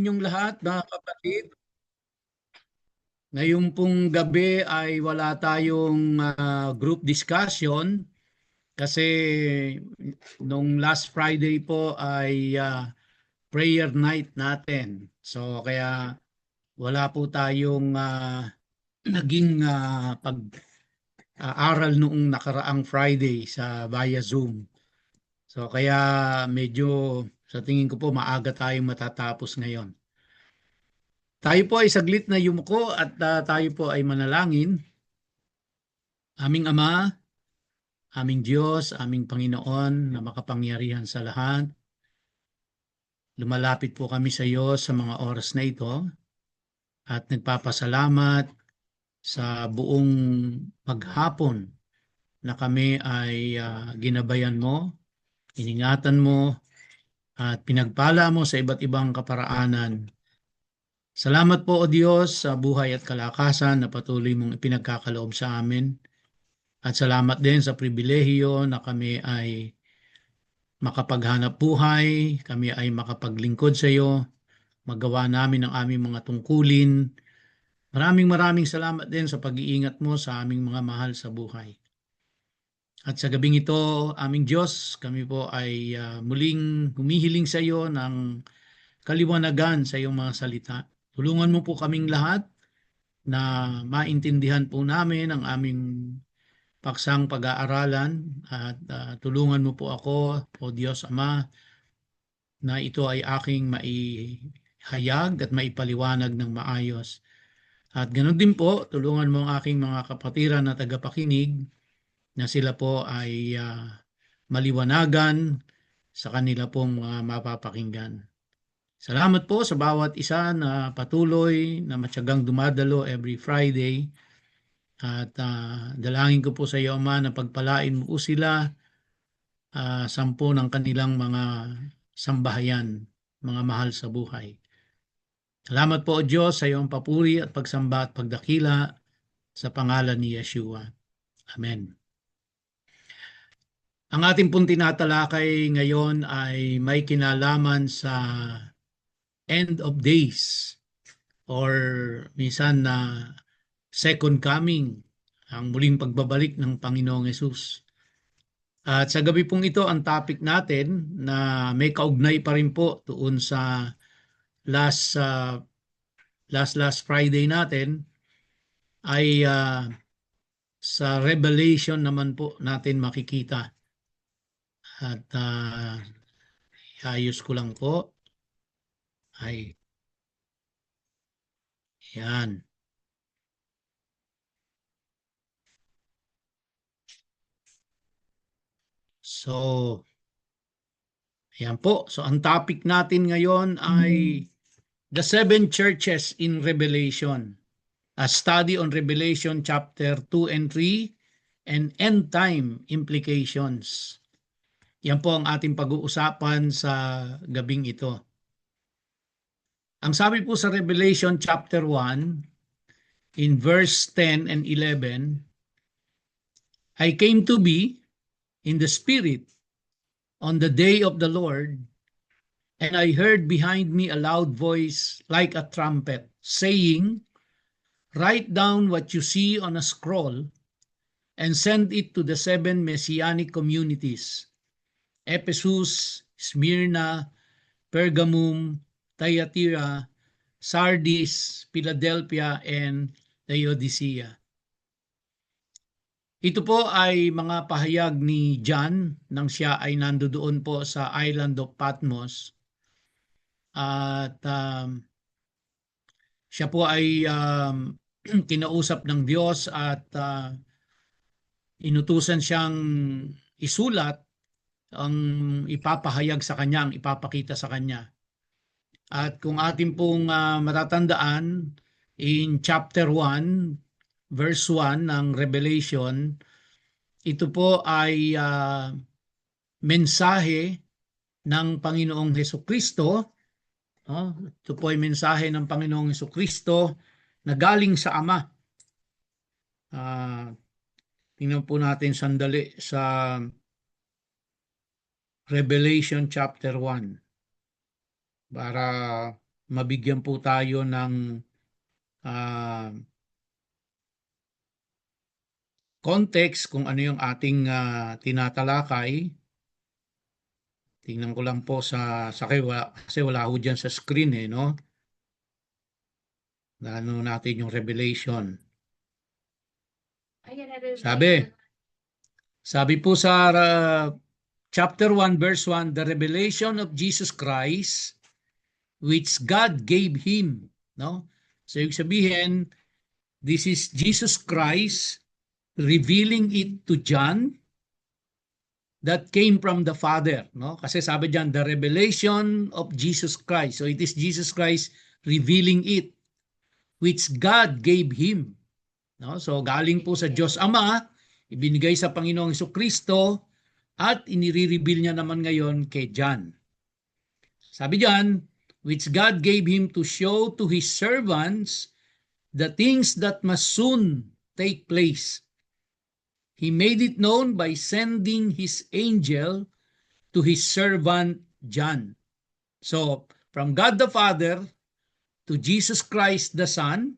inyong lahat, mga kapatid. Ngayong pong gabi ay wala tayong group discussion kasi nung last Friday po ay prayer night natin. So kaya wala po tayong naging pag-aaral noong nakaraang Friday sa via Zoom. So kaya medyo sa tingin ko po maaga tayong matatapos ngayon. Tayo po ay saglit na yumuko at tayo po ay manalangin. Aming Ama, aming Diyos, aming Panginoon na makapangyarihan sa lahat, lumalapit po kami sa iyo sa mga oras na ito at nagpapasalamat sa buong maghapon na kami ay ginabayan mo, iningatan mo, at pinagpala mo sa iba't ibang kaparaanan. Salamat po o Diyos sa buhay at kalakasan na patuloy mong ipinagkakaloob sa amin. At salamat din sa pribilehiyo na kami ay makapaghanap buhay, kami ay makapaglingkod sa iyo, magawa namin ang aming mga tungkulin. Maraming salamat din sa pag-iingat mo sa aming mga mahal sa buhay. At sa gabing ito, aming Diyos, kami po ay muling humihiling sa iyo ng kaliwanagan sa iyong mga salita. Tulungan mo po kaming lahat na maintindihan po namin ang aming paksang pag-aaralan at tulungan mo po ako, o Diyos Ama, na ito ay aking maihayag at maipaliwanag ng maayos. At ganoon din po, tulungan mo ang aking mga kapatiran na tagapakinig na sila po ay maliwanagan sa kanila pong mapapakinggan. Salamat po sa bawat isa na patuloy na matyagang dumadalo every Friday. At dalangin ko po sa iyo, Ama, na pagpalain mo po sila sampu ng kanilang mga sambahayan, mga mahal sa buhay. Salamat po, O Diyos, sa iyong papuri at pagsamba at pagdakila sa pangalan ni Yeshua. Amen. Ang ating pong tinatalakay ngayon ay may kinalaman sa end of days or minsan na second coming, ang muling pagbabalik ng Panginoong Hesus. At sa gabi pong ito, ang topic natin na may kaugnay pa rin po doon sa last Friday natin ay sa Revelation naman po natin makikita. At ayos ko lang po. Ay, yan. So, yan po. So, ang topic natin ngayon ay the seven churches in Revelation. A study on Revelation chapter 2 and 3 and end time implications. Yan po ang ating pag-uusapan sa gabing ito. Ang sabi po sa Revelation chapter 1 in verse 10 and 11, I came to be in the Spirit on the day of the Lord, and I heard behind me a loud voice like a trumpet, saying, write down what you see on a scroll and send it to the seven messianic communities, Ephesus, Smyrna, Pergamum, Thyatira, Sardis, Philadelphia, and Laodicea. Ito po ay mga pahayag ni John nang siya ay nandoon po sa island of Patmos. At siya po ay kinausap ng Diyos at inutusan siyang isulat ang ipapahayag sa kanya, ang ipapakita sa kanya. At kung atin pong matatandaan, in chapter 1, verse 1 ng Revelation, ito po ay mensahe ng Panginoong Hesukristo. Ito po ay mensahe ng Panginoong Hesukristo na galing sa Ama. Tingnan po natin sandali sa Revelation chapter 1 para mabigyan po tayo ng context kung ano yung ating tinatalakay. Tingnan ko lang po kasi wala ho dyan sa screen no? Ano natin yung Revelation. Sabi po sa chapter 1 verse 1, the revelation of Jesus Christ which God gave him, no? So ibig sabihin, this is Jesus Christ revealing it to John that came from the Father, no? Kasi sabi diyan, the revelation of Jesus Christ. So it is Jesus Christ revealing it which God gave him, no? So galing po sa Diyos Ama, ibinigay sa Panginoong Jesucristo at inire-reveal niya naman ngayon kay John. Sabi diyan, which God gave him to show to his servants the things that must soon take place. He made it known by sending his angel to his servant John. So, from God the Father to Jesus Christ the Son,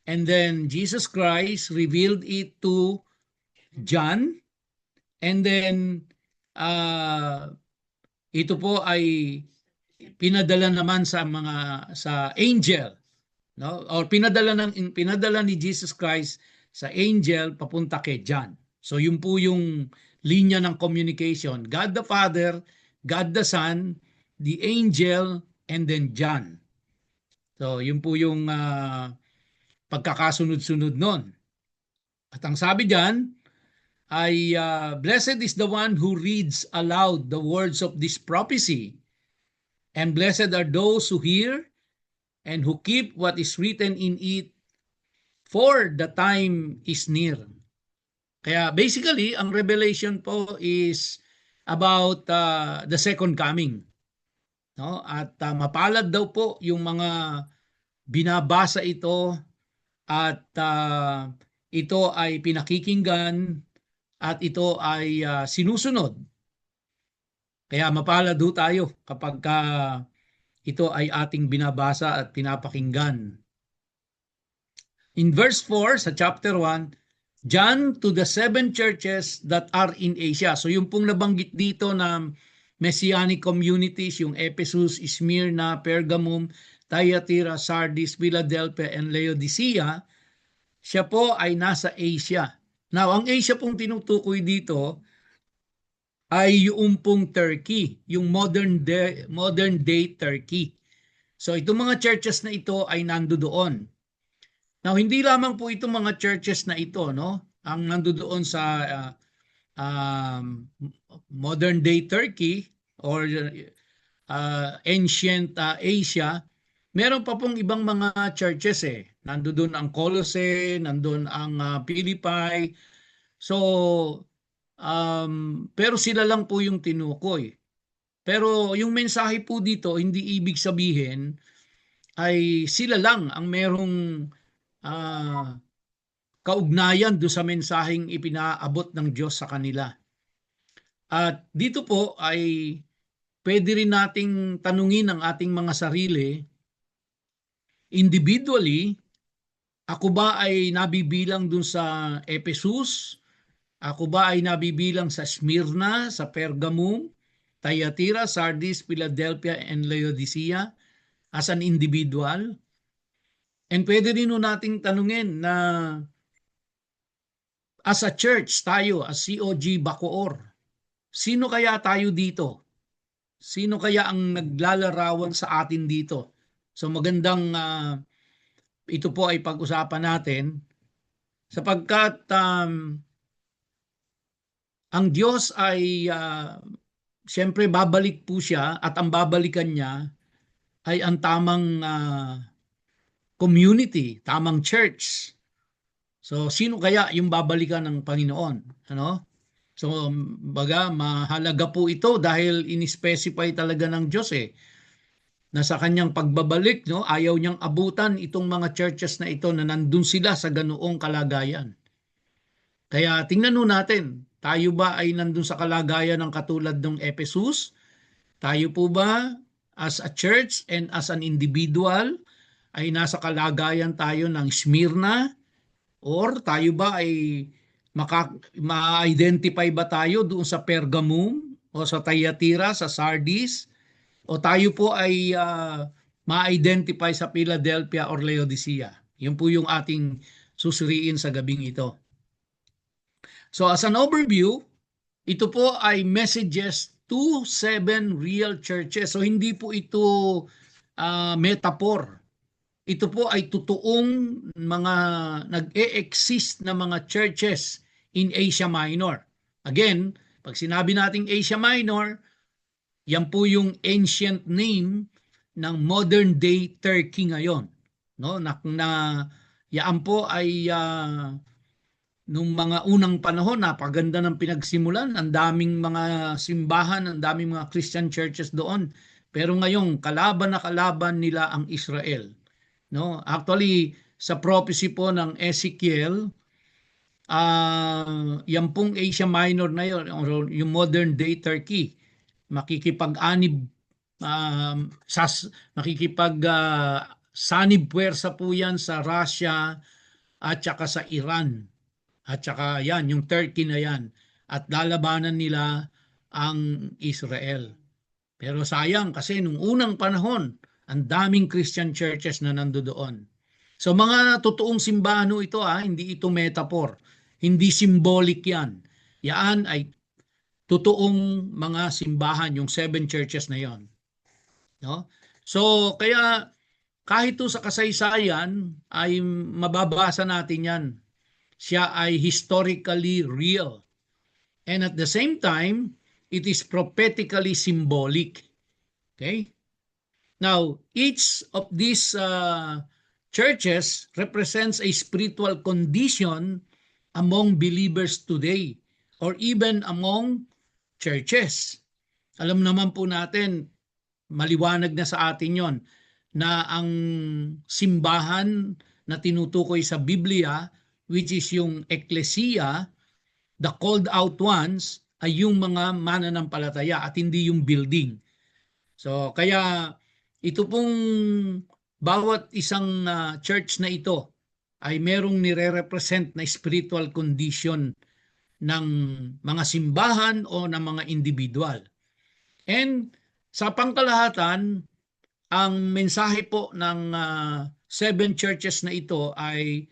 and then Jesus Christ revealed it to John, and then ito po ay pinadala naman sa angel, no? Or pinadala ni Jesus Christ sa angel papunta kay John. So yun po yung linya ng communication. God the Father, God the Son, the angel, and then John. So yun po yung pagkakasunod-sunod nun. At ang sabi diyan ay blessed is the one who reads aloud the words of this prophecy, and blessed are those who hear and who keep what is written in it, for the time is near. Kaya basically, ang revelation po is about the second coming. No? At mapalad daw po yung mga binabasa ito at ito ay pinakikinggan at ito ay sinusunod. Kaya mapalad do tayo kapag ito ay ating binabasa at pinapakinggan. In verse 4 sa chapter 1, John to the 7 churches that are in Asia. So yung pong nabanggit dito na Messianic communities, yung Ephesus, Smyrna, Pergamum, Thyatira, Sardis, Philadelphia, and Laodicea, siya po ay nasa Asia. Now, ang Asia pong tinutukoy dito ay yung pong Turkey, yung modern day Turkey. So itong mga churches na ito ay nandoon. Now hindi lamang po itong mga churches na ito, no, ang nandoon sa modern day Turkey or ancient Asia. Meron pa pong ibang mga churches Nandoon ang Colossae, nandoon ang Philippi. So pero sila lang po yung tinukoy. Pero yung mensahe po dito, hindi ibig sabihin ay sila lang ang merong kaugnayan do sa mensaheng ipinaabot ng Diyos sa kanila. At dito po ay pwede rin nating tanungin ang ating mga sarili, individually, ako ba ay nabibilang dun sa Ephesus? Ako ba ay nabibilang sa Smyrna, sa Pergamum, Thyatira, Sardis, Philadelphia, and Laodicea as an individual? And pwede rin nating tanungin na as a church tayo, as COG Bacoor, sino kaya tayo dito? Sino kaya ang naglalarawan sa atin dito? So magandang ito po ay pag-usapan natin sapagkat ang Diyos ay siyempre babalik po siya at ang babalikan niya ay ang tamang community, tamang church. So sino kaya yung babalikan ng Panginoon? Ano? So baga mahalaga po ito dahil in-specify talaga ng Diyos na sa kanyang pagbabalik, no, ayaw niyang abutan itong mga churches na ito na nandun sila sa ganoong kalagayan. Kaya tingnan natin, tayo ba ay nandun sa kalagayan ng katulad ng Ephesus? Tayo po ba as a church and as an individual ay nasa kalagayan tayo ng Smyrna, or tayo ba ay ma-identify ba tayo doon sa Pergamum o sa Thyatira, sa Sardis, o tayo po ay ma-identify sa Philadelphia or Laodicea? Yun po yung ating susuriin sa gabing ito. So as an overview, ito po ay messages to 7 real churches. So hindi po ito metaphor. Ito po ay totoong mga nag-e-exist na mga churches in Asia Minor. Again, pag sinabi nating Asia Minor, yan po yung ancient name ng modern day Turkey ngayon. No? Yan po ay nung mga unang panahon, napaganda ng pinagsimulan, ang daming mga simbahan, ang daming mga Christian churches doon. Pero ngayon, kalaban na kalaban nila ang Israel. No? Actually, sa prophecy po ng Ezekiel, yan pong Asia Minor na yun, or yung modern day Turkey, makikipag-anib, sanib puwersa po yan sa Russia at saka sa Iran. At saka yan, yung Turkey na yan. At lalabanan nila ang Israel. Pero sayang kasi nung unang panahon, ang daming Christian churches na nandoon. So mga totoong simbahan ito, hindi ito metaphor. Hindi symbolic yan. Yan ay totoong mga simbahan, yung 7 churches na yon. No? So kaya kahit ito sa kasaysayan ay mababasa natin yan. Siya ay historically real. And at the same time, it is prophetically symbolic. Okay? Now, each of these churches represents a spiritual condition among believers today, or even among churches. Alam naman po natin, maliwanag na sa atin yon, na ang simbahan na tinutukoy sa Biblia, which is yung Ecclesia, the called out ones, ay yung mga mananampalataya at hindi yung building. So kaya ito pong bawat isang church na ito ay merong nire-represent na spiritual condition ng mga simbahan o ng mga individual. And sa pangkalahatan, ang mensahe po ng 7 churches na ito ay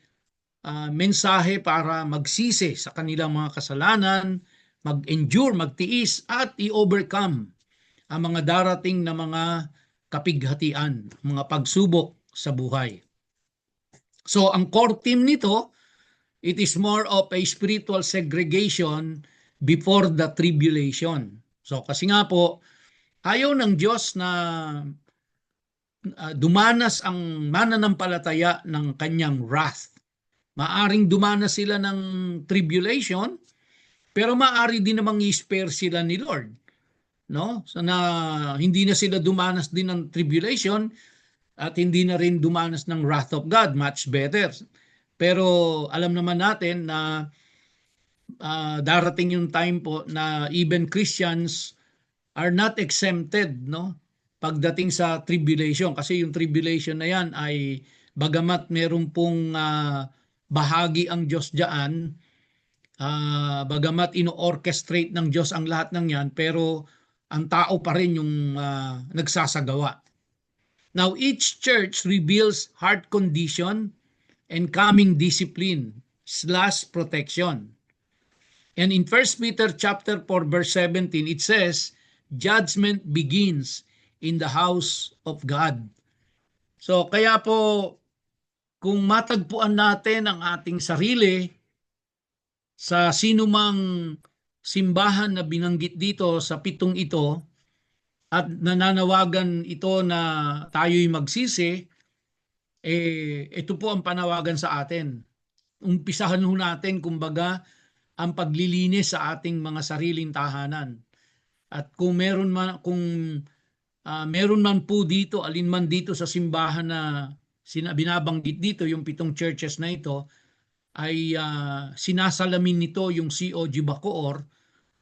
mensahe para magsisi sa kanilang mga kasalanan, mag-endure, magtiis, at i-overcome ang mga darating na mga kapighatian, mga pagsubok sa buhay. So ang core theme nito, it is more of a spiritual segregation before the tribulation. So kasi nga po, ayaw ng Diyos na dumanas ang mananampalataya ng kanyang wrath. Maaring dumanas sila ng tribulation, pero maaari din namang i-spare sila ni Lord. No? So na hindi na sila dumanas din ng tribulation at hindi na rin dumanas ng wrath of God, much better. Pero alam naman natin na darating yung time po na even Christians are not exempted, no? Pagdating sa tribulation, kasi yung tribulation na yan ay bagamat meron pong bahagi ang Diyos diyan, bagamat ino-orchestrate ng Diyos ang lahat ng yan, pero ang tao pa rin yung nagsasagawa. Now, each church reveals heart condition and coming discipline / protection. And in 1 Peter chapter 4 verse 17, it says, judgment begins in the house of God. So kaya po, kung matagpuan natin ang ating sarili sa sinumang simbahan na binanggit dito sa 7 ito, at nananawagan ito na tayo'y magsisi, ito po ang panawagan sa atin. Umpisahan ho natin, kumbaga, ang paglilinis sa ating mga sariling tahanan. At kung meron man, meron man po dito, alin man dito sa simbahan na binabanggit dito, yung 7 churches na ito, ay sinasalamin nito yung COG Bacoor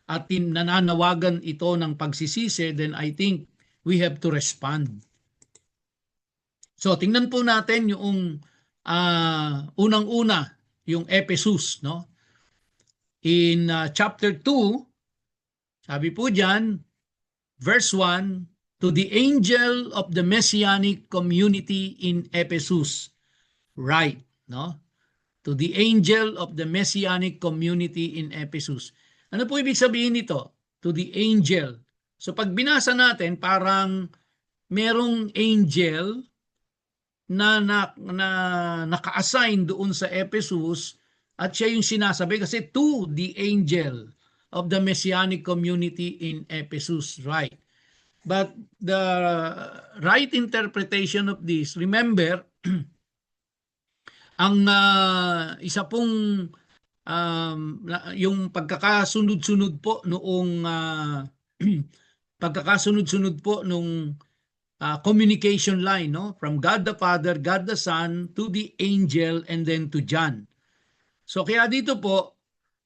at nananawagan ito ng pagsisisi, then I think we have to respond. So tingnan po natin yung unang-una, yung Ephesus, no? In chapter 2, sabi po diyan, verse 1, to the angel of the messianic community in Ephesus, write, no? To the angel of the messianic community in Ephesus. Ano po ibig sabihin nito? To the angel. So pag binasa natin, parang merong angel na naka-assign doon sa Ephesus at siya yung sinasabi kasi to the angel of the messianic community in Ephesus, right? But the right interpretation of this, remember, ang isa pong yung pagkakasunod-sunod po noong pagkakasunod-sunod po nung communication line, no, from God the Father, God the Son, to the angel, and then to John. So kaya dito po,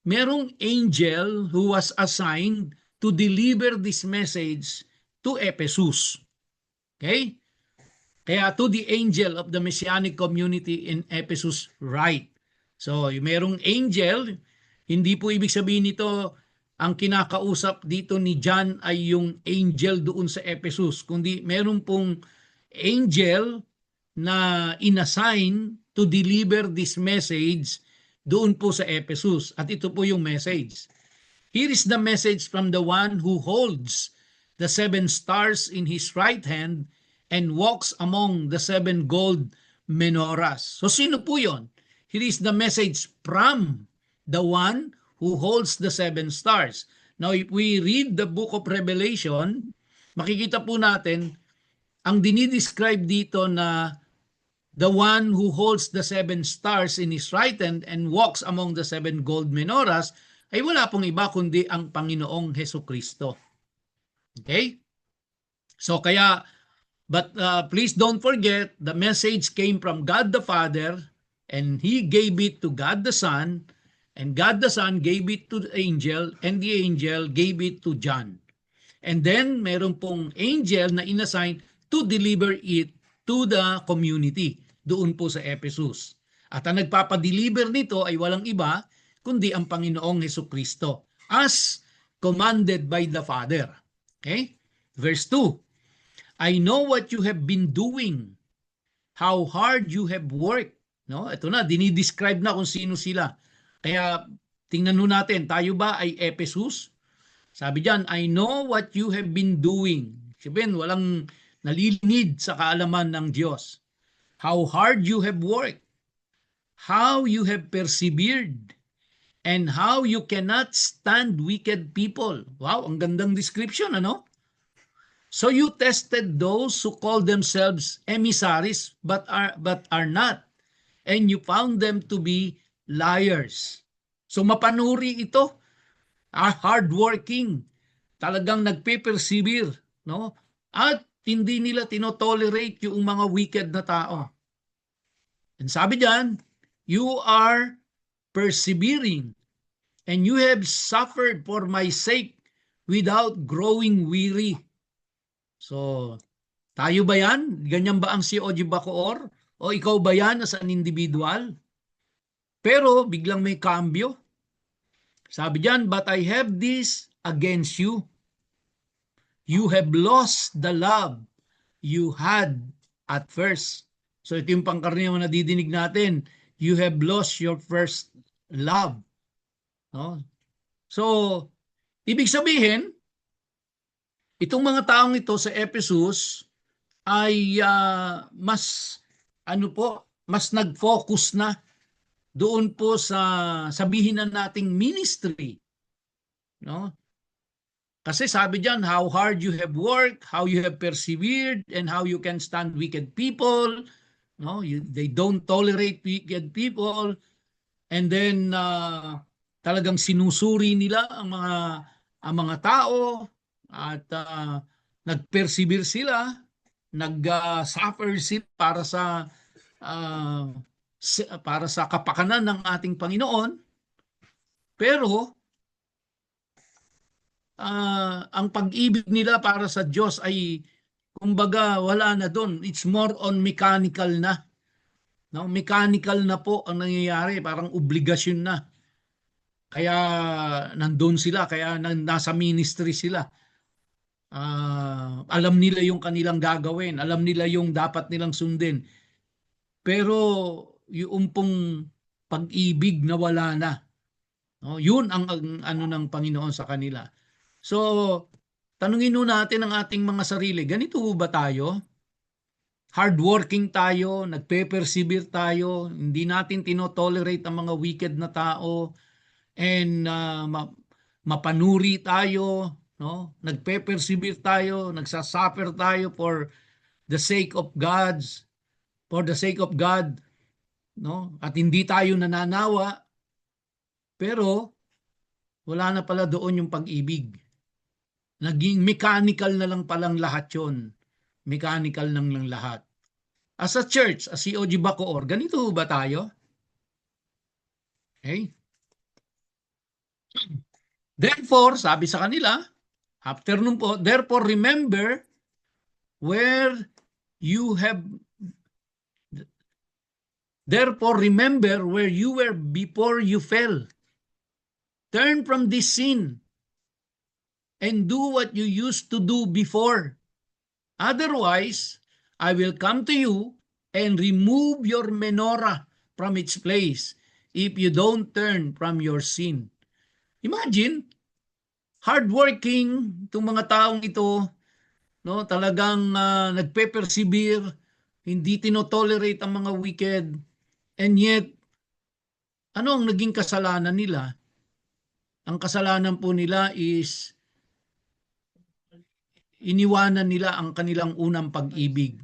merong angel who was assigned to deliver this message to Ephesus. Okay? Kaya to the angel of the messianic community in Ephesus, write. So, merong angel, hindi po ibig sabihin nito ang kinakausap dito ni John ay yung angel doon sa Ephesus, kundi meron pong angel na inassign to deliver this message doon po sa Ephesus. At ito po yung message. Here is the message from the one who holds the 7 stars in his right hand and walks among the 7 gold menorahs. So sino po yon? Here is the message from the one who holds the 7 stars. Now, if we read the book of Revelation, makikita po natin ang dinidescribe dito na the one who holds the 7 stars in his right hand and walks among the 7 gold menorahs ay wala pong iba kundi ang Panginoong Hesukristo. Okay? So kaya, but please don't forget, the message came from God the Father and He gave it to God the Son, and God the Son gave it to the angel, and the angel gave it to John. And then, meron pong angel na inassign to deliver it to the community doon po sa Ephesus. At ang nagpapadeliver nito ay walang iba kundi ang Panginoong Hesukristo as commanded by the Father. Okay? Verse 2, I know what you have been doing, how hard you have worked. No? Ito na, dinidescribe na kung sino sila. Kaya tingnan nun natin, tayo ba ay Ephesus? Sabi diyan, I know what you have been doing. Sabihin, walang nalilingid sa kaalaman ng Diyos. How hard you have worked, how you have persevered, and how you cannot stand wicked people. Wow, ang gandang description, ano? So you tested those who call themselves emissaries but are not, and you found them to be liars. So mapanuri ito, hardworking, talagang nagpe-persevere, no? At hindi nila tinotolerate yung mga wicked na tao. And sabi diyan, you are persevering and you have suffered for my sake without growing weary. So, tayo ba yan? Ganyan ba ang si Oji Bacoor? O ikaw ba yan as an individual? Pero biglang may kambyo. Sabi diyan, but I have this against you. You have lost the love you had at first. So ito yung pangkaraniwang nadidinig natin. You have lost your first love. No? So, ibig sabihin, itong mga taong ito sa Ephesus ay mas nag-focus na doon po sa sabihin na nating ministry, no? Kasi sabi diyan, how hard you have worked, how you have persevered, and how you can stand wicked people, no? They don't tolerate wicked people, and then talagang sinusuri nila ang mga tao at nag-persevere sila, nag-suffer sila para sa kapakanan ng ating Panginoon. Pero ang pag-ibig nila para sa Diyos ay kumbaga wala na doon. It's more on mechanical na. No? Mechanical na po ang nangyayari, parang obligasyon na. Kaya nandun sila, kaya nasa ministry sila. Alam nila yung kanilang gagawin, alam nila yung dapat nilang sundin. Pero yung pong pag-ibig na wala na. No? Yun ang ano ng Panginoon sa kanila. So, tanungin nun natin ang ating mga sarili, ganito ba tayo? Hardworking tayo, nagpe-persevere tayo, hindi natin tinotolerate ang mga wicked na tao, and mapanuri tayo, no? Nagpe-persevere tayo, nagsasuffer tayo for the sake of God, no? At hindi tayo nananawa, pero wala na pala doon yung pag-ibig. Naging mechanical na lang palang lahat yon. Mechanical lang lahat. As a church, as COG Bacoor, ganito ba tayo? Okay? Therefore, sabi sa kanila, after nun po, therefore remember where you have where you were before you fell. Turn from this sin and do what you used to do before. Otherwise, I will come to you and remove your menorah from its place if you don't turn from your sin. Imagine, hardworking itong mga taong ito, no, talagang nagpe-persevere, hindi tinotolerate ang mga wicked, and yet, ano ang naging kasalanan nila? Ang kasalanan po nila is iniwanan nila ang kanilang unang pag-ibig.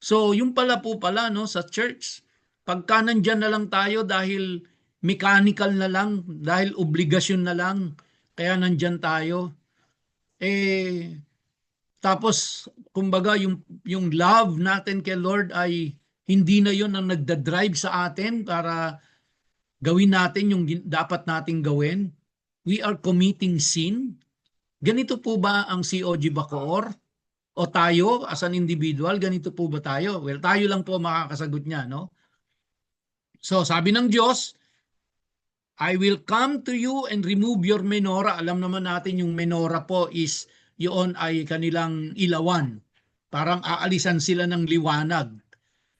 So, yung pala no, sa church, pagka nandyan na lang tayo dahil mechanical na lang, dahil obligasyon na lang, kaya nandyan tayo, tapos, kumbaga, yung love natin kay Lord ay hindi na yon ang nagdadrive sa atin para gawin natin yung dapat nating gawin. We are committing sin. Ganito po ba ang COG Bacoor? O tayo as an individual, ganito po ba tayo? Well, tayo lang po makakasagot niya, no? So, sabi ng Diyos, I will come to you and remove your menorah. Alam naman natin yung menorah po is yun ay kanilang ilawan. Parang aalisan sila ng liwanag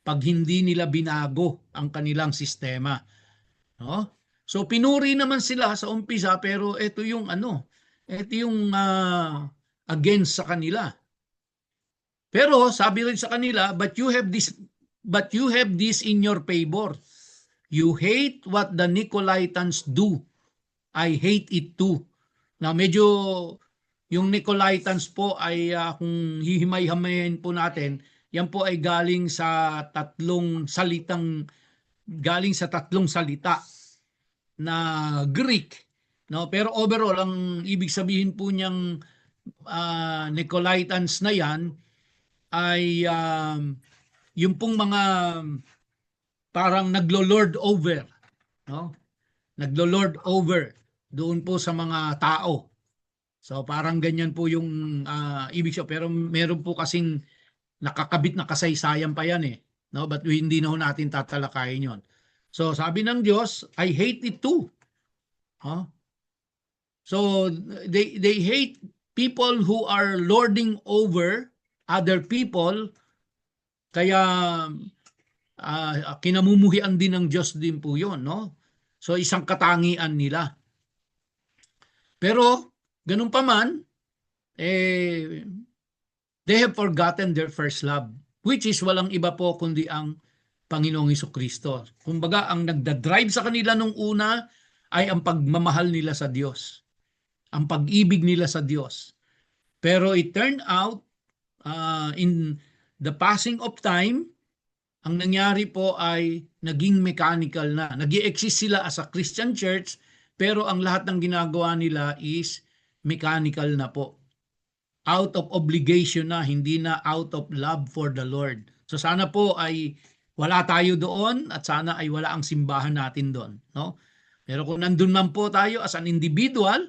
pag hindi nila binago ang kanilang sistema. No? So pinuri naman sila sa umpisa, pero ito yung against sa kanila. Pero sabi rin sa kanila, but you have this in your favor. You hate what the Nicolaitans do. I hate it too. Now medyo yung Nicolaitans po ay kung hihimay-hamayin po natin, yan po ay galing sa tatlong salita na Greek, no? Pero overall ang ibig sabihin po niyang Nicolaitans na yan ay yung pong mga parang naglo-lord over, no? Naglo-lord over doon po sa mga tao. So parang ganyan po yung ibig sabihin, pero meron po kasing nakakabit na kasaysayan pa yan eh, no? But hindi na natin tatalakayin yon. So sabi ng Diyos, I hate it too. Huh? So they hate people who are lording over other people, kaya kinamumuhian din ng Diyos din po yon, no? So isang katangian nila. Pero ganun pa man, they have forgotten their first love, which is walang iba po kundi ang Panginoong Hesukristo. Kumbaga, ang nagdadrive sa kanila nung una ay ang pagmamahal nila sa Diyos, ang pag-ibig nila sa Diyos. Pero it turned out, in the passing of time, ang nangyari po ay naging mechanical na. Nag-i-exist sila as a Christian church, pero ang lahat ng ginagawa nila is mechanical na po. Out of obligation na, hindi na out of love for the Lord. So sana po ay wala tayo doon at sana ay wala ang simbahan natin doon, no? Pero kung nandun man po tayo as an individual,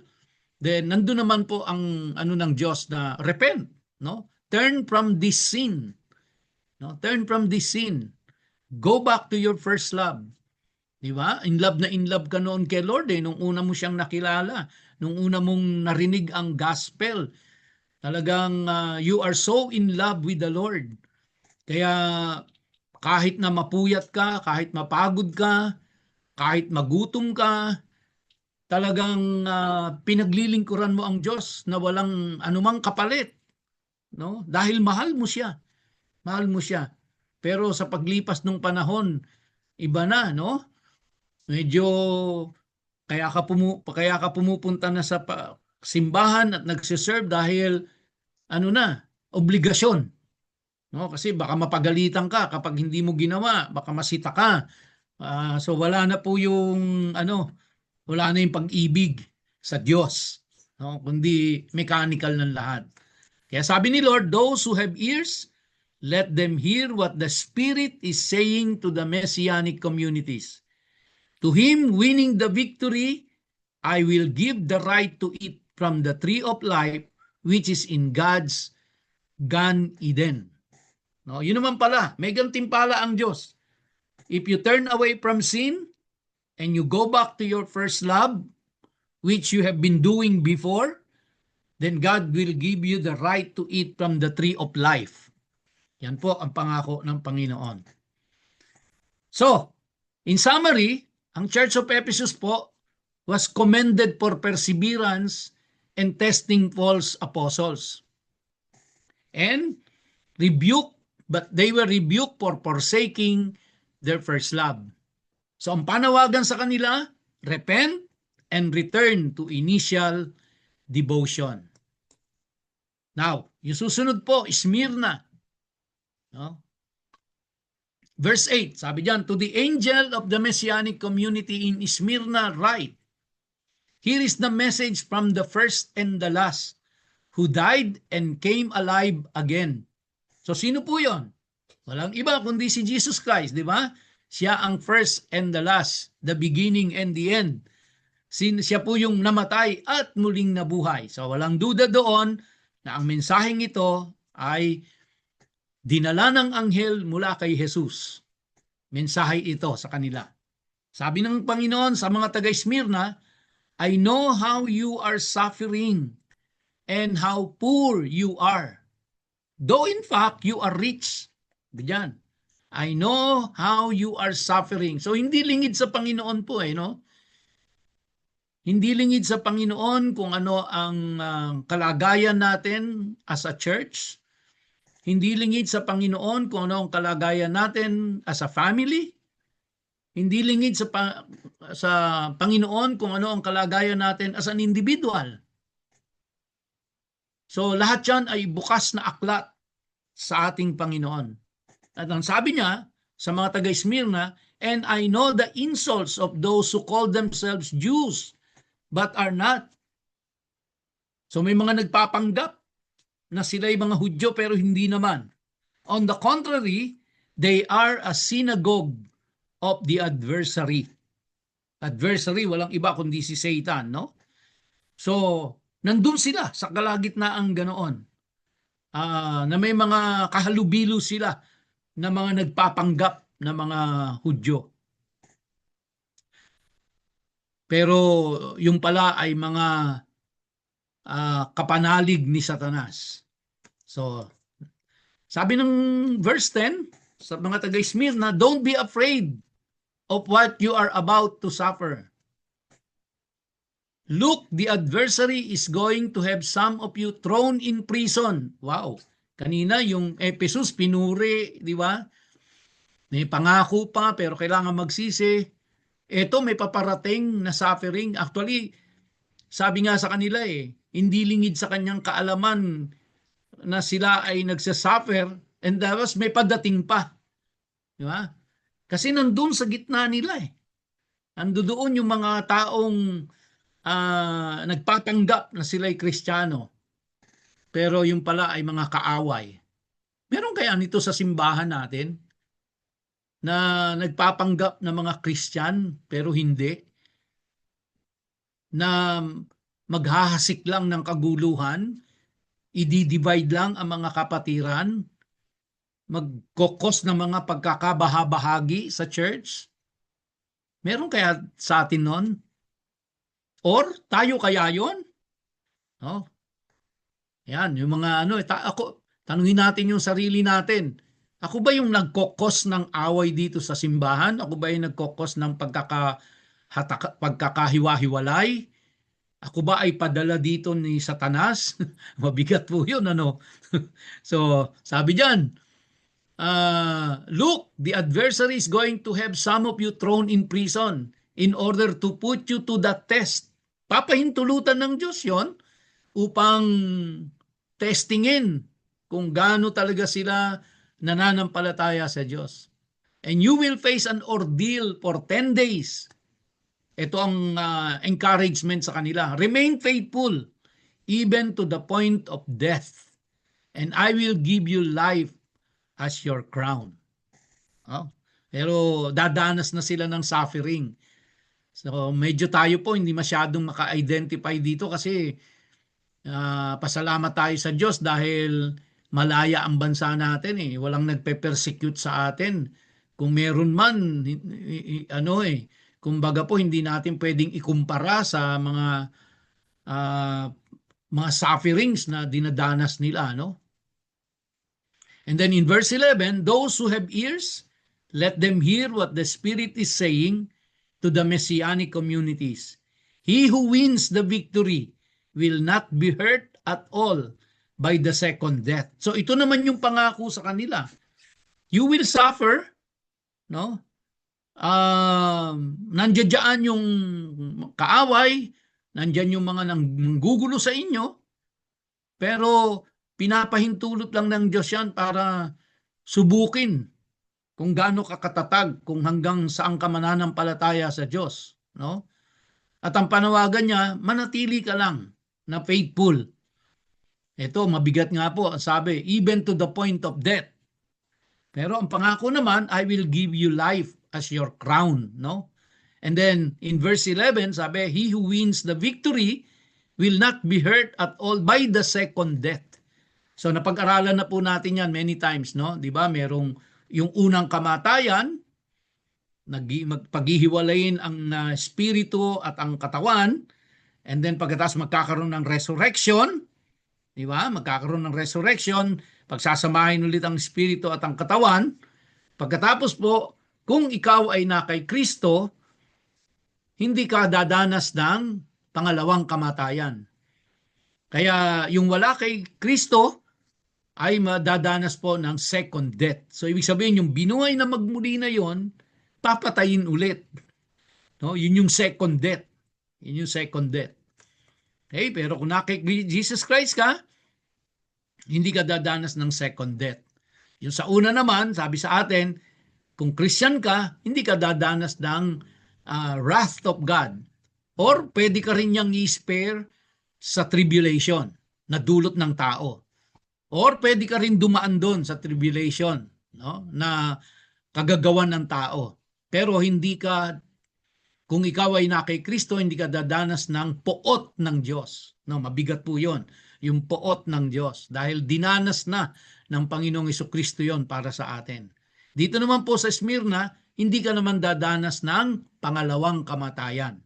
then nandun naman po ang ng Diyos na repent, no? turn from this sin. No? Turn from this sin. Go back to your first love. Di ba? Na in love ka noon kay Lord nung una mo siyang nakilala, nung una mong narinig ang gospel. Talagang you are so in love with the Lord. Kaya kahit na mapuyat ka, kahit mapagod ka, kahit magutom ka, talagang pinaglilingkuran mo ang Diyos na walang anumang kapalit, no? Dahil mahal mo siya. Mahal mo siya. Pero sa paglipas ng panahon, iba na, no? Medyo kaya ka pumupunta na sa simbahan at nagsiserve dahil ano na, obligasyon. No? Kasi baka mapagalitan ka kapag hindi mo ginawa, baka masita ka. So wala na po yung wala na yung pag-ibig sa Diyos, no? Kundi mechanical ng lahat. Kaya sabi ni Lord, those who have ears, let them hear what the Spirit is saying to the Messianic communities. To him winning the victory, I will give the right to eat from the tree of life which is in God's Gan Eden. No, yun naman pala, may gantimpala ang Diyos. If you turn away from sin and you go back to your first love, which you have been doing before, then God will give you the right to eat from the tree of life. Yan po ang pangako ng Panginoon. So, in summary, ang Church of Ephesus po was commended for perseverance and testing false apostles. And but they were rebuked for forsaking their first love. So ang panawagan sa kanila, repent and return to initial devotion. Now, yung susunod po, Smyrna. No? Verse 8, sabi diyan, to the angel of the Messianic community in Smyrna write, here is the message from the first and the last, who died and came alive again. So sino po yon? Walang iba kundi si Jesus Christ, di ba? Siya ang first and the last, the beginning and the end. Siya po yung namatay at muling nabuhay. So walang duda doon na ang mensaheng ito ay dinala ng anghel mula kay Jesus. Mensahe ito sa kanila. Sabi ng Panginoon sa mga taga-Smyrna, I know how you are suffering and how poor you are. Though in fact you are rich. Diyan. I know how you are suffering. So hindi lingid sa Panginoon po no? Hindi lingid sa Panginoon kung ano ang kalagayan natin as a church. Hindi lingid sa Panginoon kung ano ang kalagayan natin as a family. Hindi lingid sa Panginoon kung ano ang kalagayan natin as an individual. So lahat yan ay bukas na aklat sa ating Panginoon. At ang sabi niya sa mga taga-Smyrna, and I know the insults of those who call themselves Jews but are not. So may mga nagpapanggap na sila'y mga Hudyo pero hindi naman. On the contrary, they are a synagogue of the adversary. Adversary, walang iba kundi si Satan, no? So, nandun sila sa kalagitnaang ganoon. Na may mga kahalubilo sila na mga nagpapanggap na mga Hudyo. Pero yung pala ay mga kapanalig ni Satanas. So, sabi ng verse 10 sa mga taga-Smyrna, don't be afraid of what you are about to suffer. Look, the adversary is going to have some of you thrown in prison. Wow. Kanina yung Ephesus pinuri, di ba? May pangako pa pero kailangan magsisi. Ito may paparating na suffering. Actually, sabi nga sa kanila hindi lingid sa kanyang kaalaman na sila ay nagsasuffer and tapos may padating pa. Di ba? Kasi nandun sa gitna nila Nandoon yung mga taong nagpapanggap na sila'y Kristiyano. Pero yung pala ay mga kaaway. Meron kaya nito sa simbahan natin na nagpapanggap na mga Kristiyan pero hindi? Na maghahasik lang ng kaguluhan i-divide lang ang mga kapatiran, magkokos ng mga pagkakabahabahagi sa church? Meron kaya sa atin nun? Or tayo kaya yon? No? Yan, yung mga ano, tanungin natin yung sarili natin. Ako ba yung nagkokos ng away dito sa simbahan? Ako ba yung nagkokos ng pagkakahiwa-hiwalay? Ako ba ay padala dito ni Satanas? Mabigat po yun, ano? So, sabi diyan, look, the adversary is going to have some of you thrown in prison in order to put you to that test. Papahintulutan ng Diyos yon upang testingin kung gaano talaga sila nananampalataya sa Diyos. And you will face an ordeal for 10 days. Ito ang encouragement sa kanila. Remain faithful even to the point of death, and I will give you life as your crown. Oh, pero dadanas na sila ng suffering. So medyo tayo po hindi masyadong maka-identify dito kasi pasalamat tayo sa Diyos dahil malaya ang bansa natin eh. Walang nagpe-persecute sa atin. Kung meron man, kumbaga po hindi natin pwedeng ikumpara sa mga sufferings na dinadanas nila, no? And then in verse 11, those who have ears, let them hear what the Spirit is saying to the Messianic communities. He who wins the victory will not be hurt at all by the second death. So ito naman yung pangako sa kanila. You will suffer, no? Nandiyan yung kaaway, nandiyan yung mga nanggugulo sa inyo, pero pinapahintulot lang ng Diyos yan para subukin kung gaano ka katatag, kung hanggang saan ka mananampalataya sa Diyos, no? At ang panawagan niya, manatili ka lang na faithful. Ito, mabigat nga po, sabi, even to the point of death. Pero ang pangako naman, I will give you life as your crown, no? And then in verse 11, sabi, he who wins the victory will not be hurt at all by the second death. So napag-aralan na po natin yan many times, no? 'Di ba? Merong yung unang kamatayan, paghihiwalayin ang spirito at ang katawan, and then pagkatapos magkakaroon ng resurrection, 'di ba? Magkakaroon ng resurrection, pagsasamahin ulit ang spirito at ang katawan. Pagkatapos po, kung ikaw ay na kay Kristo, hindi ka dadanas ng pangalawang kamatayan. Kaya yung wala kay Kristo ay madadanas po ng second death. So ibig sabihin yung binuhay na magmuli na yon, papatayin ulit. No, yun yung second death. Yun yung second death. Okay, pero kung kay Jesus Christ ka, hindi ka dadanas ng second death. Yung sa una naman, sabi sa atin, kung Christian ka, hindi ka dadanas ng wrath of God. Or pwede ka rin niyang i-spare sa tribulation na dulot ng tao. Or pwede ka rin dumaan doon sa tribulation, no, na kagagawan ng tao. Pero hindi ka, kung ikaw ay na kay Kristo, hindi ka dadanas ng poot ng Diyos. No, mabigat po 'yon, yung poot ng Diyos, dahil dinanas na ng Panginoong Jesucristo 'yon para sa atin. Dito naman po sa Smyrna, hindi ka naman dadanas ng pangalawang kamatayan.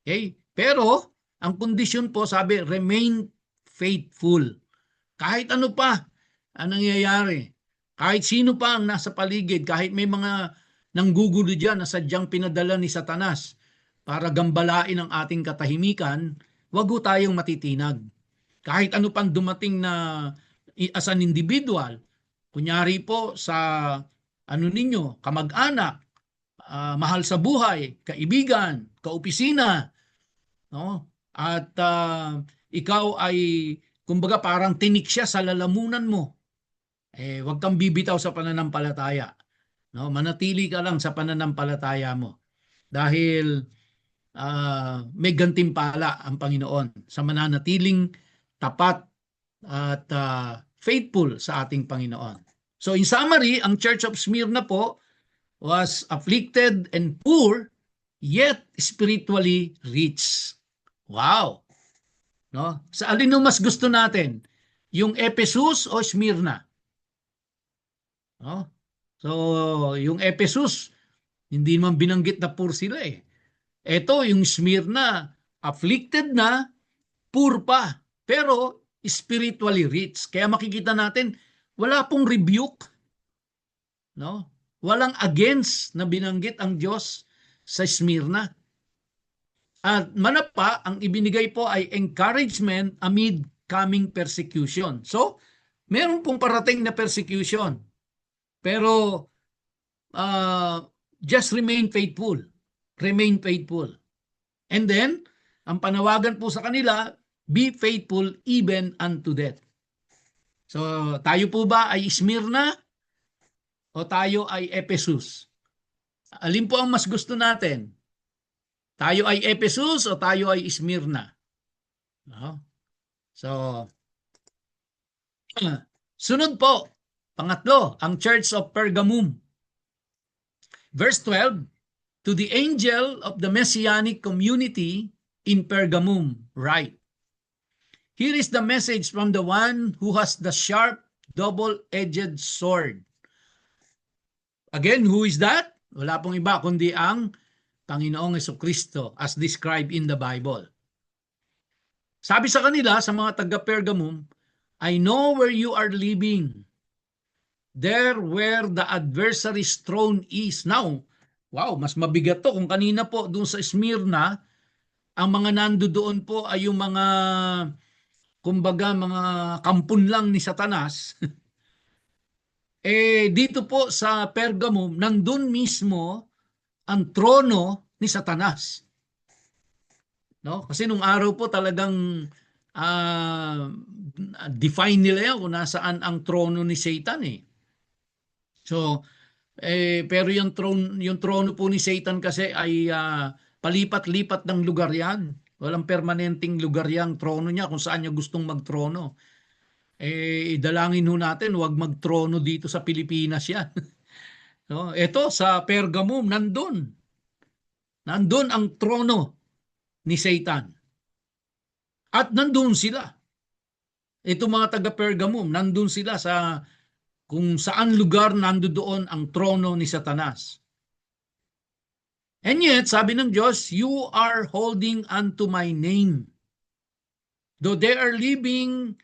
Okay? Pero ang kondisyon po, sabi, remain faithful. Kahit ano pa ang nangyayari, kahit sino pa ang nasa paligid, kahit may mga nanggugulo dyan na sadyang pinadala ni Satanas para gambalain ang ating katahimikan, wag ho tayong matitinag. Kahit ano pang dumating na as an individual, kunyari po sa ninyo, kamag-anak, mahal sa buhay, kaibigan, kaopisina, no? At ikaw ay kumbaga parang tinik siya sa lalamunan mo. Huwag kang bibitaw sa pananampalataya. No, manatili ka lang sa pananampalataya mo. Dahil may gantimpala ang Panginoon sa mananatiling tapat at faithful sa ating Panginoon. So in summary, ang Church of Smyrna po was afflicted and poor, yet spiritually rich. Wow! No? Sa alin mas gusto natin? Yung Ephesus o Smyrna? No? So, yung Ephesus, hindi man binanggit na poor sila eh. Ito, yung Smyrna, afflicted na, poor pa, pero spiritually rich. Kaya makikita natin, wala pong rebuke, no? Walang against na binanggit ang Diyos sa Smyrna. At manapa, ang ibinigay po ay encouragement amid coming persecution. So, meron pong parating na persecution. Pero, just remain faithful. Remain faithful. And then, ang panawagan po sa kanila, be faithful even unto death. So, tayo po ba ay Smyrna o tayo ay Ephesus? Alin po ang mas gusto natin? Tayo ay Ephesus o tayo ay Smyrna? No? So, sunod po, pangatlo, ang Church of Pergamum. Verse 12, to the angel of the Messianic community in Pergamum, write, here is the message from the one who has the sharp, double-edged sword. Again, who is that? Wala pong iba kundi ang Panginoong Jesucristo as described in the Bible. Sabi sa kanila, sa mga taga-Pergamum, I know where you are living. There where the adversary's throne is. Now, wow, mas mabigat to. Kung kanina po doon sa Smyrna, ang mga nandoon po ay yung mga, kumbaga, mga kampun lang ni Satanas. Dito po sa Pergamum, nandun mismo ang trono ni Satanas. No? Kasi nung araw po talagang define nila yan kung nasaan ang trono ni Satan eh. So, pero yung trono po ni Satan kasi ay palipat-lipat ng lugar yan. Walang permanenteng lugar yang trono niya kung saan niya gustong magtrono. Idalangin ho natin, huwag magtrono dito sa Pilipinas yan. No? Ito sa Pergamum, nandun. Nandun ang trono ni Satan. At nandun sila. Ito mga taga-Pergamum, nandun sila sa kung saan lugar nandoon ang trono ni Satanas. And yet, sabi ng Diyos, you are holding unto my name. Though they are living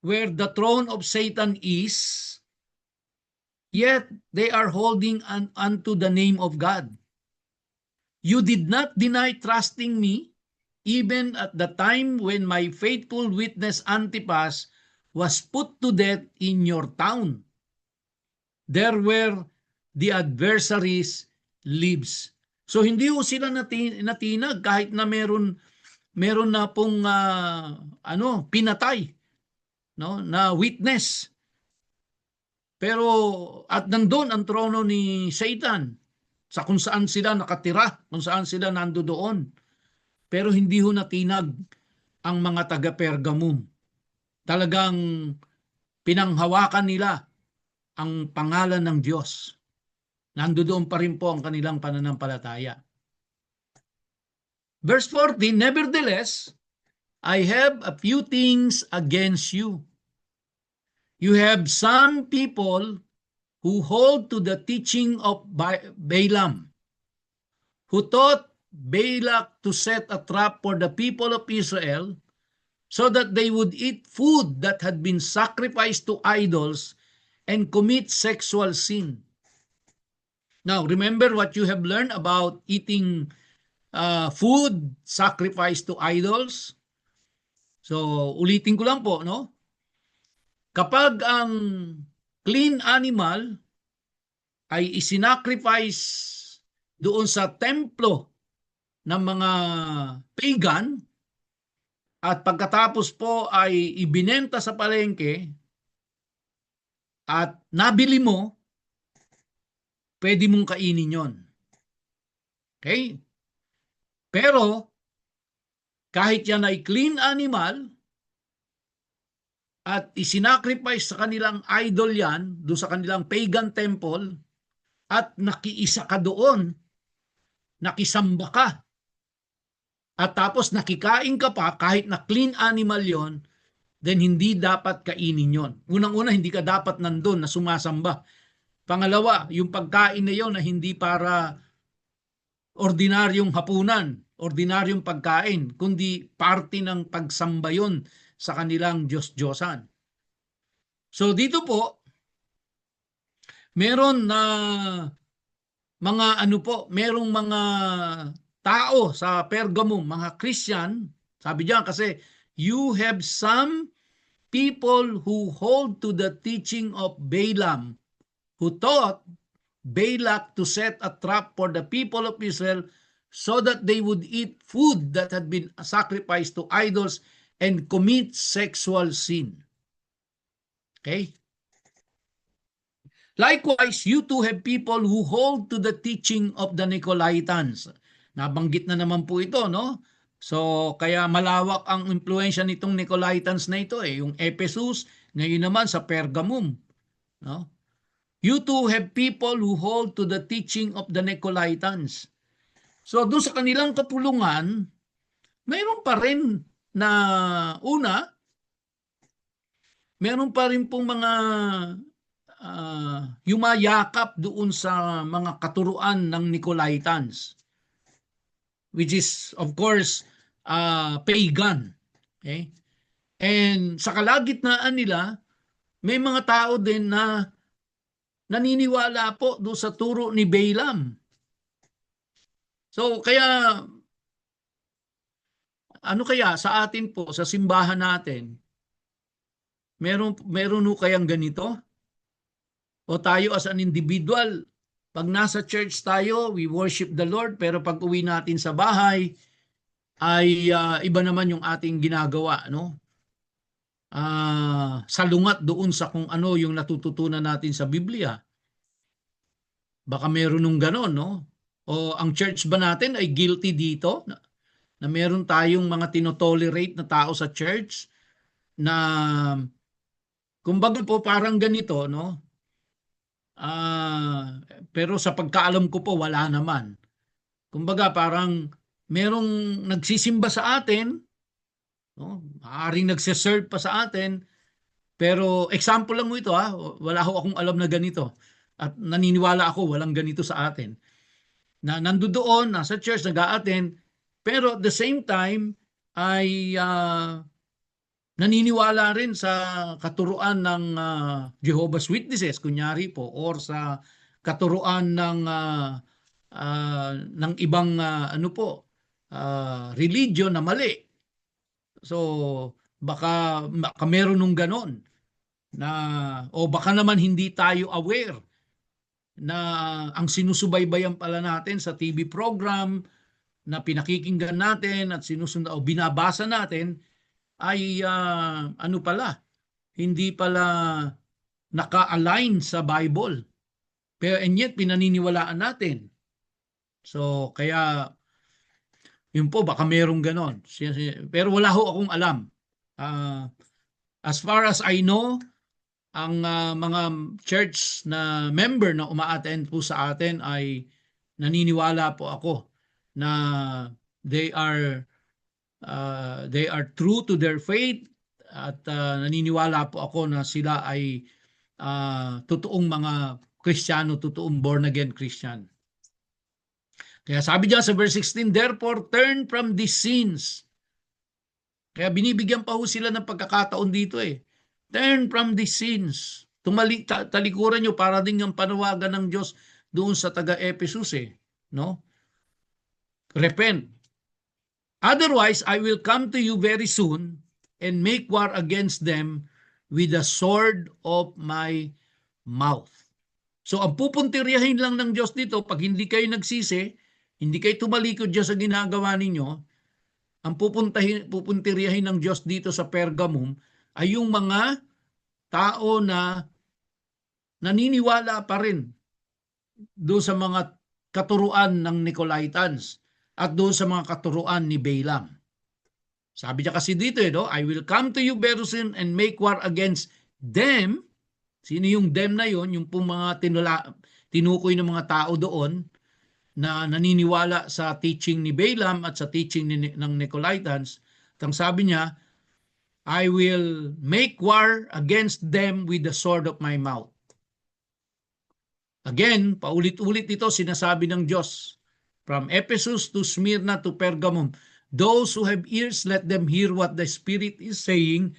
where the throne of Satan is, yet they are holding unto the name of God. You did not deny trusting me, even at the time when my faithful witness Antipas was put to death in your town. There where the adversaries lives. So hindi ho sila natinag kahit na meron na pong pinatay, no, na witness. Pero at nandun ang trono ni Satan sa kung saan sila nakatira, kung saan sila nandoon. Pero hindi ho natinag ang mga taga-Pergamum. Talagang pinanghawakan nila ang pangalan ng Diyos. Nandoon pa rin po ang kanilang pananampalataya. Verse 40, nevertheless, I have a few things against you. You have some people who hold to the teaching of Balaam, who taught Balak to set a trap for the people of Israel so that they would eat food that had been sacrificed to idols and commit sexual sin. Now, remember what you have learned about eating food sacrificed to idols? So, ulitin ko lang po, no? Kapag ang clean animal ay isinacrifice doon sa templo ng mga pagan at pagkatapos po ay ibinenta sa palengke at nabili mo, pwede mong kainin yon. Okay? Pero, kahit yan ay clean animal, at isinacrifice sa kanilang idol yan, doon sa kanilang pagan temple, at nakiisa ka doon, nakisamba ka, at tapos nakikain ka pa, kahit na clean animal yon, then hindi dapat kainin yon. Unang-una, hindi ka dapat nandun na sumasamba. Pangalawa, yung pagkain na yon na hindi para ordinaryong hapunan, ordinaryong pagkain, kundi parte ng pagsamba yon sa kanilang Diyos-Diyosan. So dito po, meron na mga merong mga tao sa Pergamum, mga Christian, sabi diyan kasi, you have some people who hold to the teaching of Balaam, who taught Balak to set a trap for the people of Israel so that they would eat food that had been sacrificed to idols and commit sexual sin. Okay? Likewise, you too have people who hold to the teaching of the Nicolaitans. Nabanggit na naman po ito, no? So, kaya malawak ang impluensya nitong Nicolaitans na ito yung Ephesus, ngayon naman sa Pergamum, no? You too have people who hold to the teaching of the Nicolaitans. So, doon sa kanilang kapulungan, mayroon pa rin na meron pa rin pong mga yumayakap doon sa mga katuruan ng Nicolaitans, which is, of course, pagan. Okay? And sa kalagitnaan nila, may mga tao din na naniniwala po doon sa turo ni Balaam. So, kaya, ano kaya sa atin po, sa simbahan natin, meron kayang ganito? O tayo as an individual, pag nasa church tayo, we worship the Lord, pero pag uwi natin sa bahay, ay iba naman yung ating ginagawa, no? Salungat doon sa kung ano yung natututunan natin sa Biblia. Baka meron nung ganon, no? O ang church ba natin ay guilty dito? Na meron tayong mga tinotolerate na tao sa church na kumbaga po parang ganito, no? Pero sa pagkaalam ko po, wala naman. Kumbaga parang merong nagsisimba sa atin, no? Maaaring nagsiserve pa sa atin, pero example lang mo ito, wala ho akong alam na ganito. At naniniwala ako, walang ganito sa atin. Na nandoon, nasa church, nag-a-attend, pero at the same time, ay naniniwala rin sa katuruan ng Jehovah's Witnesses, kunyari po, or sa katuruan ng ibang religion na mali. So, baka meron nung ganon na, o baka naman hindi tayo aware na ang sinusubaybayan pala natin sa TV program na pinakikinggan natin at sinusunod o binabasa natin ay hindi pala naka-align sa Bible. Pero and yet pinaniniwalaan natin. So kaya yun po, baka merong ganon. Pero wala ho akong alam. As far as I know, ang mga church na member na uma-attend po sa atin ay naniniwala po ako na they are true to their faith at naniniwala po ako na sila ay totoong mga Kristiyano, totoong born again Christian. Kaya sabi diyan sa verse 16, therefore turn from these sins. Kaya binibigyan pa ho sila ng pagkakataon dito Turn from these sins. Talikuran nyo para din yung panawagan ng Diyos doon sa taga-Ephesus no? Repent. Otherwise, I will come to you very soon and make war against them with the sword of my mouth. So, ang pupuntiryahin lang ng Diyos dito, pag hindi kayo nagsisi, hindi kayo tumalikod dyan sa ginagawa ninyo, ang pupuntiryahin ng Diyos dito sa Pergamum ay yung mga tao na naniniwala pa rin doon sa mga katuruan ng Nicolaitans at doon sa mga katuruan ni Balaam. Sabi niya kasi dito, I will come to you very soon and make war against them. Sino yung them na yon? Yung pong mga tinukoy ng mga tao doon na naniniwala sa teaching ni Balaam at sa teaching ng Nicolaitans. At ang sabi niya, I will make war against them with the sword of my mouth. Again, paulit-ulit ito sinasabi ng Diyos. From Ephesus to Smyrna to Pergamum, those who have ears, let them hear what the Spirit is saying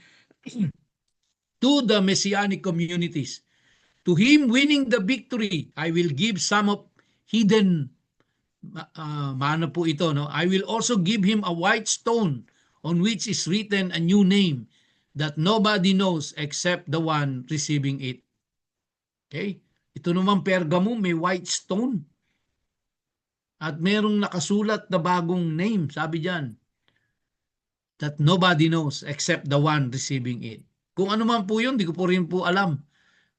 to the Messianic communities. To him winning the victory, I will give some of hidden, maano po ito, no? I will also give him a white stone on which is written a new name that nobody knows except the one receiving it. Okay? Ito naman Pergamum, may white stone. At merong nakasulat na bagong name, sabi diyan, that nobody knows except the one receiving it. Kung ano man po yun, di ko po rin po alam.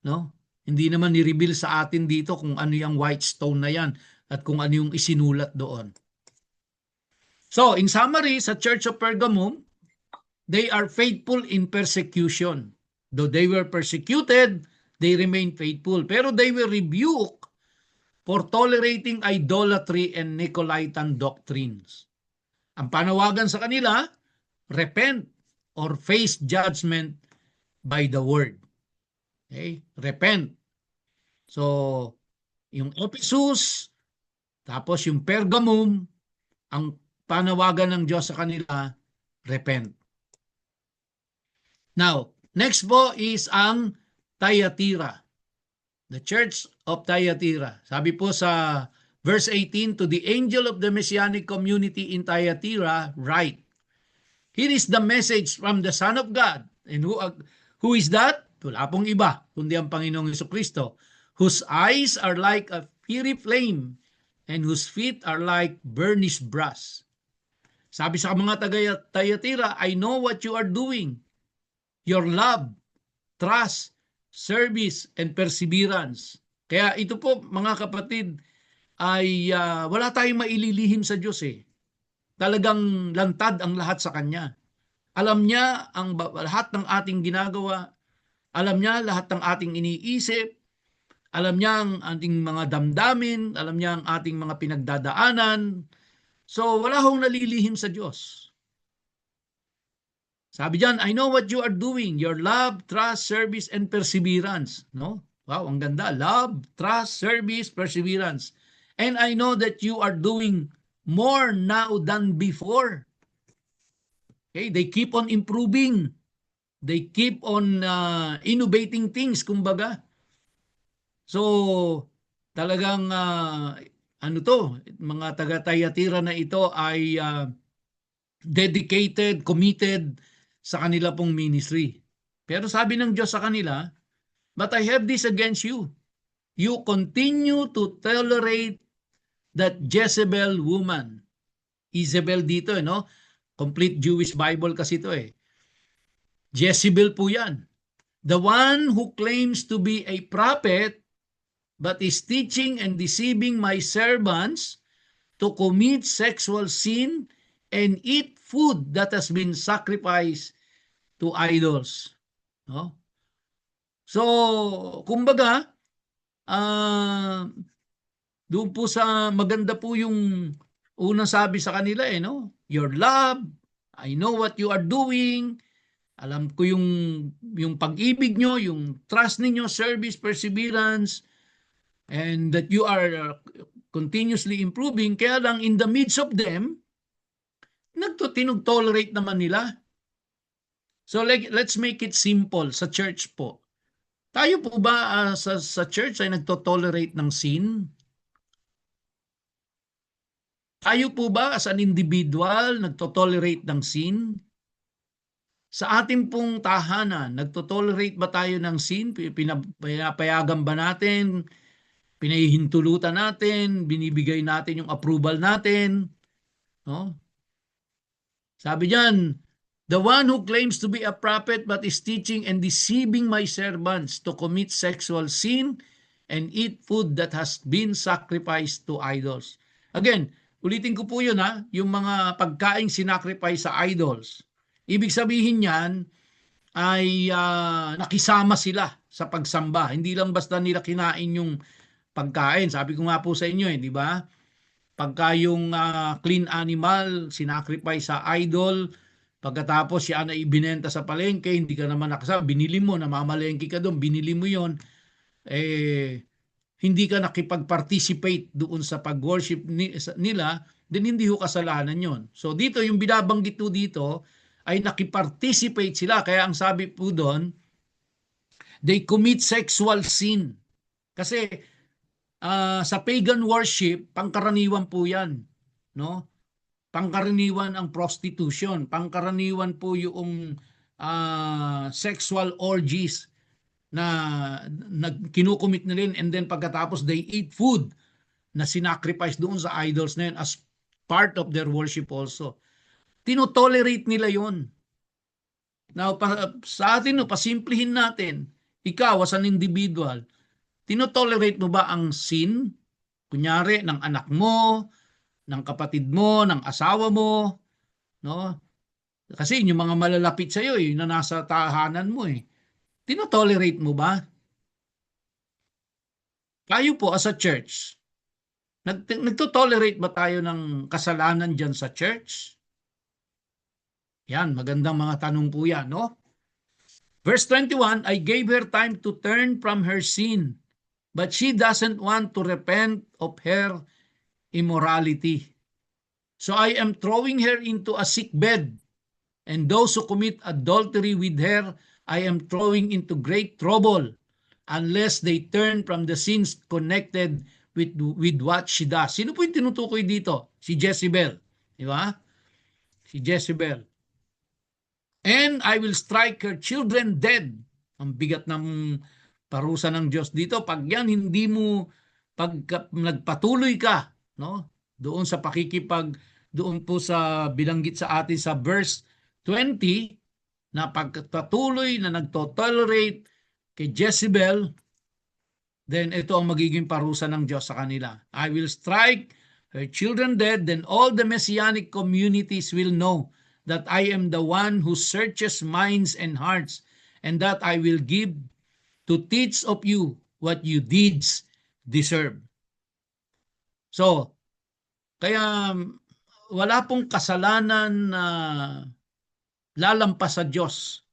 No? Hindi naman ni-reveal sa atin dito kung ano yung white stone na yan at kung ano yung isinulat doon. So, in summary, sa Church of Pergamum, they are faithful in persecution. Though they were persecuted, they remain faithful. Pero they were rebuked for tolerating idolatry and Nicolaitan doctrines. Ang panawagan sa kanila, repent or face judgment by the word. Okay? Repent. So, yung Ephesus, tapos yung Pergamum, ang panawagan ng Diyos sa kanila, repent. Now, next po is ang Thyatira. The Church of Thyatira. Sabi po sa verse 18, to the angel of the Messianic community in Thyatira, write, here is the message from the Son of God. And who is that? Wala pong iba, kundi ang Panginoong Jesucristo, whose eyes are like a fiery flame and whose feet are like burnished brass. Sabi sa mga taga-Thyatira, I know what you are doing. Your love, trust, service, and perseverance. Kaya ito po mga kapatid ay wala tayong maililihim sa Diyos eh. Talagang lantad ang lahat sa Kanya. Alam niya ang lahat ng ating ginagawa. Alam niya lahat ng ating iniisip. Alam niya ang ating mga damdamin. Alam niya ang ating mga pinagdadaanan. So wala hong nalilihim sa Diyos. Sabi diyan, I know what you are doing. Your love, trust, service, and perseverance. No? Wow, ang ganda. Love, trust, service, perseverance. And I know that you are doing more now than before. Okay, they keep on improving. They keep on innovating things, kumbaga. So, talagang mga taga-Thyatira na ito ay dedicated, committed sa kanila pong ministry. Pero sabi ng Diyos sa kanila, but I have this against you. You continue to tolerate that Jezebel woman. Isabel dito, no? Complete Jewish Bible kasi ito eh. Jezebel po yan. The one who claims to be a prophet but is teaching and deceiving my servants to commit sexual sin and eat food that has been sacrificed to idols. No? So, kumbaga, doon po sa maganda po yung unang sabi sa kanila no? Your love, I know what you are doing, alam ko yung pag-ibig nyo, yung trust ninyo, service, perseverance, and that you are continuously improving. Kaya lang in the midst of them, tinug-tolerate naman nila. So let's make it simple sa church po. Tayo po ba sa church ay nagto-tolerate ng sin? Tayo po ba as an individual nagto-tolerate ng sin? Sa ating pong tahanan, nagto-tolerate ba tayo ng sin? Pinapayagan ba natin? Pinahihintulutan natin? Binibigay natin yung approval natin? No? Sabi diyan, the one who claims to be a prophet but is teaching and deceiving my servants to commit sexual sin and eat food that has been sacrificed to idols. Again, ulitin ko po yun yung mga pagkaing sinacrifice sa idols. Ibig sabihin yan ay nakisama sila sa pagsamba. Hindi lang basta nila kinain yung pagkain. Sabi ko nga po sa inyo di ba? Pagka yung clean animal, sinacrifice sa idol, Pagkatapos siya na ibinenta sa palengke, hindi ka naman nakasama, binili mo, namamalengke ka doon, binili mo yon, hindi ka nakipag-participate doon sa pag-worship nila, then hindi ho kasalanan yon. So dito, yung binabanggit po dito, ay nakiparticipate sila. Kaya ang sabi po doon, they commit sexual sin. Kasi sa pagan worship, pangkaraniwan po yan. No? Pangkaraniwan ang prostitution. Pangkaraniwan po yung sexual orgies na kinukumit nila, and then pagkatapos they eat food na sinacrifice doon sa idols na yun as part of their worship also. Tinotolerate nila yon. Now, sa atin, pasimplihin natin, ikaw as an individual, tinotolerate mo ba ang sin? Kunyari, ng anak mo, ng kapatid mo, ng asawa mo, no? Kasi yung mga malalapit sa iyo, na nasa tahanan mo, tinotolerate mo ba? Tayo po as a church, nagtotolerate ba tayo ng kasalanan dyan sa church? Yan, magandang mga tanong po yan, no? Verse 21, I gave her time to turn from her sin, but she doesn't want to repent of her immorality. So I am throwing her into a sick bed, and those who commit adultery with her, I am throwing into great trouble, unless they turn from the sins connected with what she does. Sino po yung tinutukoy dito? Si Jezebel. Di ba? Si Jezebel. And I will strike her children dead. Ang bigat ng parusa ng Diyos dito. Pag yan, hindi mo, pag nagpatuloy ka, no? Doon sa doon po sa bilanggit sa atin sa verse 20, na pagpatuloy na nagtotolerate kay Jezebel, then ito ang magiging parusa ng Diyos sa kanila. I will strike her children dead, then all the messianic communities will know that I am the one who searches minds and hearts, and that I will give to teach of you what you deeds deserve. So, kaya wala pong kasalanan na lalampas sa Diyos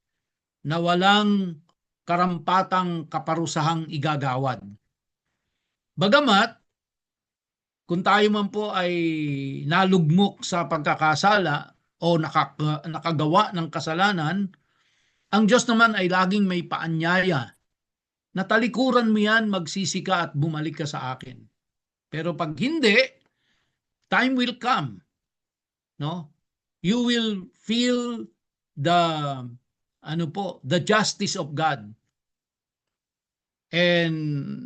na walang karampatang kaparusahang igagawad. Bagamat, kung tayo man po ay nalugmok sa pagkakasala o nakagawa ng kasalanan, ang Diyos naman ay laging may paanyaya na talikuran mo yan, magsisi ka at bumalik ka sa akin. Pero pag hindi, time will come. No? You will feel the justice of God. And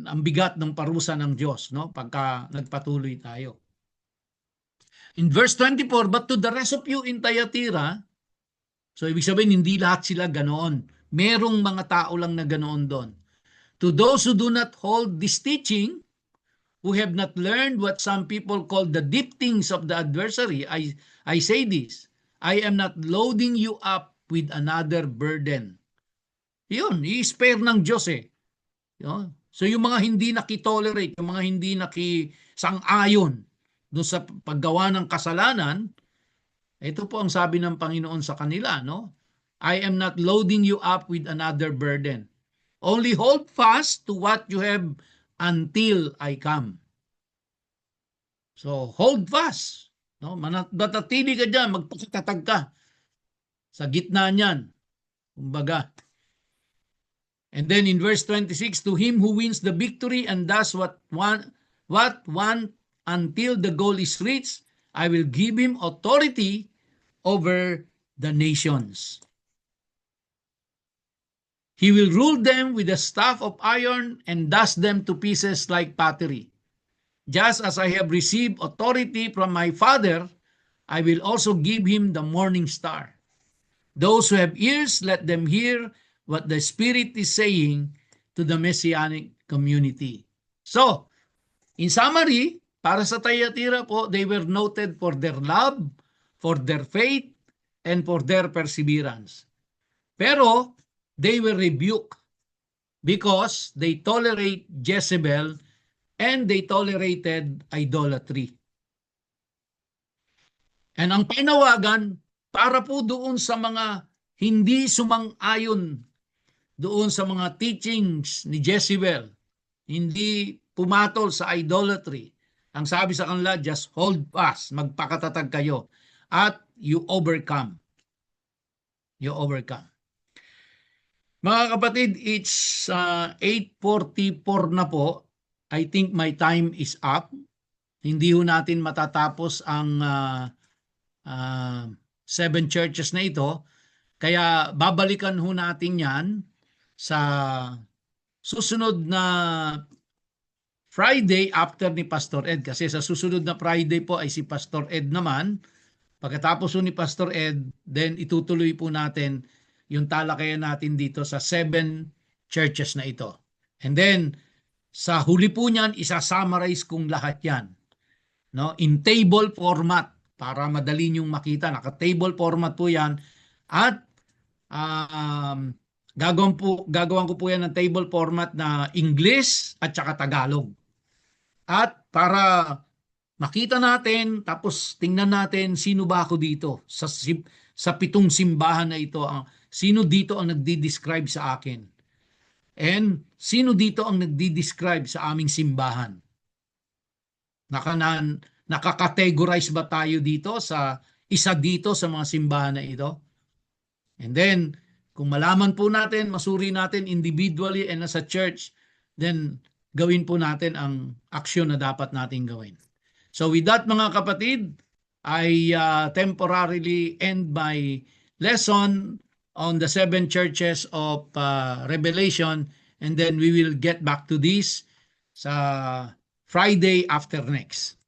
ang bigat ng parusa ng Diyos, no? Pagka nagpatuloy tayo. In verse 24, but to the rest of you in Thyatira, so ibig sabihin, hindi lahat sila ganoon. Merong mga tao lang na ganoon doon. To those who do not hold this teaching, who have not learned what some people call the deep things of the adversary, I say this, I am not loading you up with another burden. Yun, i-spare ng Diyos So yung mga hindi nakitolerate, yung mga hindi nakisang-ayon doon sa paggawa ng kasalanan, ito po ang sabi ng Panginoon sa kanila, no? I am not loading you up with another burden. Only hold fast to what you have until I come. So hold fast. No? Manatili ka dyan, magpakatatag ka sa gitna niyan. Kumbaga. And then in verse 26, to him who wins the victory and does what one until the goal is reached, I will give him authority over the nations. He will rule them with a staff of iron and dust them to pieces like pottery. Just as I have received authority from my Father, I will also give him the morning star. Those who have ears, let them hear what the Spirit is saying to the Messianic community. So, in summary, para sa Thyatira po, they were noted for their love, for their faith, and for their perseverance. Pero, they were rebuked because they tolerate Jezebel and they tolerated idolatry. And ang panawagan para po doon sa mga hindi sumang-ayon doon sa mga teachings ni Jezebel, hindi pumatol sa idolatry. Ang sabi sa kanila, just hold fast, magpakatatag kayo, at you overcome. You overcome. Mga kapatid, it's 8:44 na po. I think my time is up. Hindi ho natin matatapos ang 7 churches na ito. Kaya babalikan ho natin yan sa susunod na Friday after ni Pastor Ed. Kasi sa susunod na Friday po ay si Pastor Ed naman. Pagkatapos ni Pastor Ed, then itutuloy po natin yung talakayan natin dito sa 7 churches na ito. And then, sa huli po niyan, isa-summarize kong lahat yan. No? In table format, para madali niyong makita. Naka-table format po yan. At gagawin ko po yan ng table format na English at saka Tagalog. At para makita natin, tapos tingnan natin sino ba ako dito sa 7 simbahan na ito. Sino dito ang nagdi-describe sa akin? And sino dito ang nagdi-describe sa aming simbahan? Nakakategorize ba tayo dito sa isa dito sa mga simbahan na ito? And then, kung malaman po natin, masuri natin individually and as a church, then gawin po natin ang aksyon na dapat natin gawin. So with that, mga kapatid, I temporarily end my lesson on the 7 churches of Revelation, and then we will get back to this sa Friday after next.